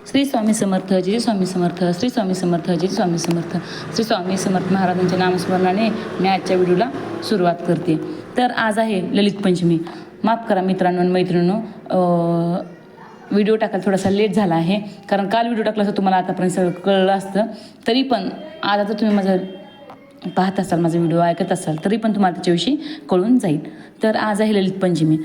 श्री स्वामी समर्थ, जय स्वामी समर्थ, श्री स्वामी समर्थ, जय स्वामी समर्थ. श्री स्वामी समर्थ महाराजांच्या नामस्मरणाने मी आजच्या व्हिडिओला सुरुवात करते. तर आज आहे ललित पंचमी. माफ करा मित्रांनो आणि मैत्रिणींनो, व्हिडिओ टाकायला थोडासा लेट झाला आहे, कारण काल व्हिडिओ टाकला असं तुम्हाला आतापर्यंत सगळं कळलं असतं. तरी पण आज जर तुम्ही माझं पाहत असाल, माझा व्हिडिओ ऐकत असाल, तरी पण तुम्हाला त्याच्याविषयी कळून जाईल. तर आज आहे ललित पंचमी.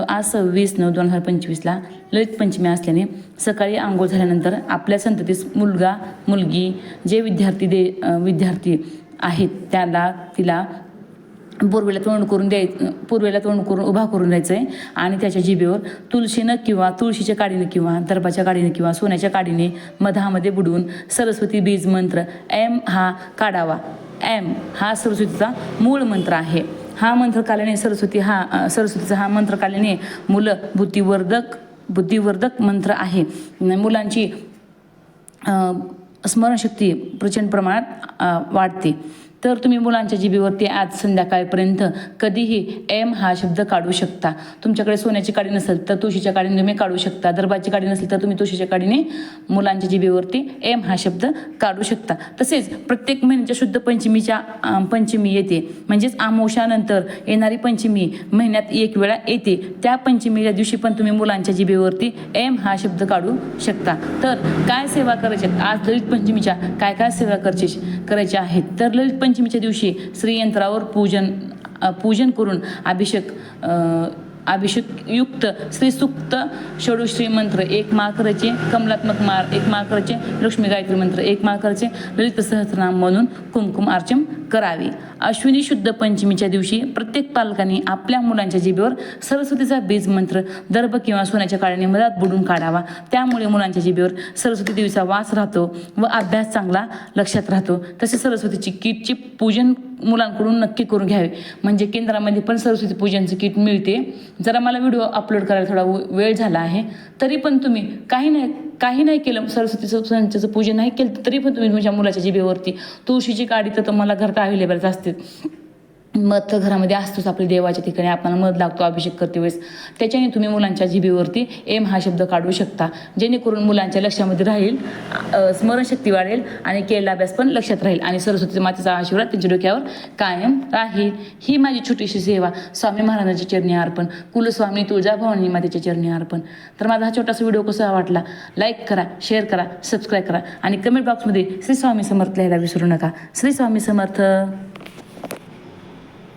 आज 26/9/2025ला ललित पंचमी असल्याने सकाळी आंघोळ झाल्यानंतर आपल्या संततीस मुलगा मुलगी जे विद्यार्थी आहेत तिला पूर्वेला तोंड करून उभा करून द्यायचं आहे आणि त्याच्या जिभेवर तुळशीनं किंवा तुळशीच्या काडीने किंवा दर्भाच्या काडीने किंवा सोन्याच्या काडीने मधामध्ये बुडवून सरस्वती बीज मंत्र एम हा काढावा. एम हा सरस्वतीचा मूळ मंत्र आहे. हा मंत्र काल्याने सरस्वतीचा हा मंत्र काल्याने मुलं बुद्धिवर्धक मंत्र आहे. मुलांची स्मरणशक्ती प्रचंड प्रमाणात वाढते. तर तुम्ही मुलांच्या जिभेवरती आज संध्याकाळपर्यंत कधीही एम हा शब्द काढू शकता. तुमच्याकडे सोन्याची काडी नसेल तर तुळशीच्या काडीने तुम्ही काढू शकता. दर्भाची काडी नसेल तर तुम्ही तुळशीच्या काडीने मुलांच्या जिभेवरती एम हा शब्द काढू शकता. तसेच प्रत्येक महिन्याच्या शुद्ध पंचमी येते, म्हणजेच अमावस्यानंतर येणारी पंचमी महिन्यात एक वेळा येते. त्या पंचमीच्या दिवशी पण तुम्ही मुलांच्या जिभेवरती एम हा शब्द काढू शकता. तर काय सेवा करायच्या आज ललित पंचमीच्या काय सेवा करायच्या आहेत. तर ललित पंचमीच्या दिवशी श्रीयंत्रावर पूजन करून अभिषेकयुक्त श्रीसूक्त षोडशी मंत्र 1 माळ करायचे, कमलात्मक माळ 1 माळ करायचे, लक्ष्मी गायत्री मंत्र 1 माळ करायचे, ललित सहस्रनाम म्हणून कुमकुम अर्चन करावे. अश्विनी शुद्ध पंचमीच्या दिवशी प्रत्येक पालकांनी आपल्या मुलांच्या जिभेवर सरस्वतीचा बीज मंत्र दर्भ किंवा सोन्याच्या काडीने मधात बुडून काढावा. त्यामुळे मुलांच्या जिभेवर सरस्वती देवीचा वास राहतो व अभ्यास चांगला लक्षात राहतो. तसेच सरस्वतीची किटचे पूजन मुलांकडून नक्की करून घ्यावे. म्हणजे केंद्रामध्ये पण सरस्वती पूजनचं किट मिळते. जरा मला व्हिडिओ अपलोड करायला थोडा वेळ झाला आहे, तरी पण तुम्ही काही नाही केलं, सरस्वतीचं पूजन नाही केलं, तरी पण तुम्ही तुमच्या मुलाच्या जिभेवरती तुळशीची काडी तर मला घरात अवेलेबलच असते. मध तर घरामध्ये असतोच, आपल्या देवाच्या ठिकाणी आपल्याला मध लागतो अभिषेक करते वेळेस. त्याच्याने तुम्ही मुलांच्या जिभेवरती एम हा शब्द काढू शकता, जेणेकरून मुलांच्या लक्षामध्ये राहील, स्मरणशक्ती वाढेल आणि केलेला अभ्यास पण लक्षात राहील आणि सरस्वती मातेचा आशीर्वाद त्यांच्या डोक्यावर कायम राहील. ही माझी छोटीशी सेवा स्वामी महाराजांच्या चरणी अर्पण, कुलस्वामी तुळजाभवानी मातेच्या चरणी अर्पण. तर माझा हा छोटासा व्हिडिओ कसा वाटला, लाईक करा, शेअर करा, सबस्क्राईब करा आणि कमेंट बॉक्समध्ये श्री स्वामी समर्थ लिहायला विसरू नका. श्री स्वामी समर्थ.